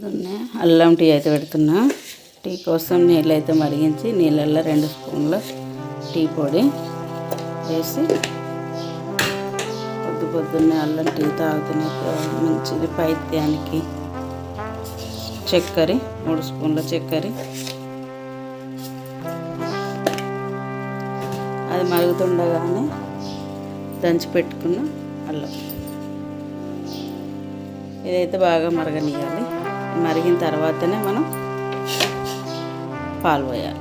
పొద్దున్నే అల్లం టీ అయితే పెడుతున్నా. టీ కోసం నీళ్ళు అయితే మరిగించి నీళ్ళల్లో 2 స్పూన్ల టీ పొడి వేసి పొద్దున్నే అల్లం టీ తాగుతూనే మంచిది పైత్యానికి. చక్కెర 3 స్పూన్ల చక్కెర, అది మరుగుతుండగానే దంచి పెట్టుకున్న అల్లం ఇదైతే బాగా మరగనియాలి. మరిగిన తర్వాతనే మనం పాలు పోయాలి.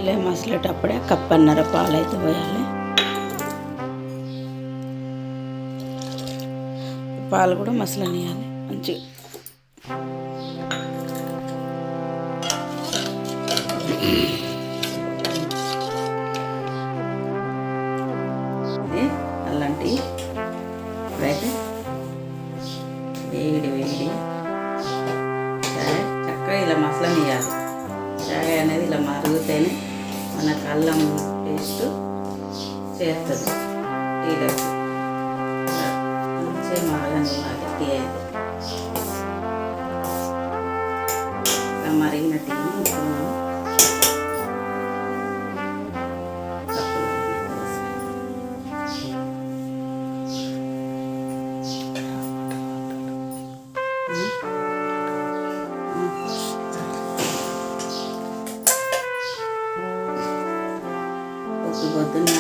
ఇలా మసలేటప్పుడే 1.5 కప్పు పాలు అయితే పోయాలి. పాలు కూడా మసలనియాలి మంచిగా. ఇది అలాంటి ఇప్పుడైతే వేడి చాయ్ చక్కగా ఇలా మసలనియాలి. చాయ్ అనేది ఇలా మరుగుతేనే మనకు అల్లం టేస్ట్ చేస్తుంది. టీలోకి మంచిగా మరగనివ్వాలి. టీ అయితే ఇలా మరిగిన టీని పొద్దున్నే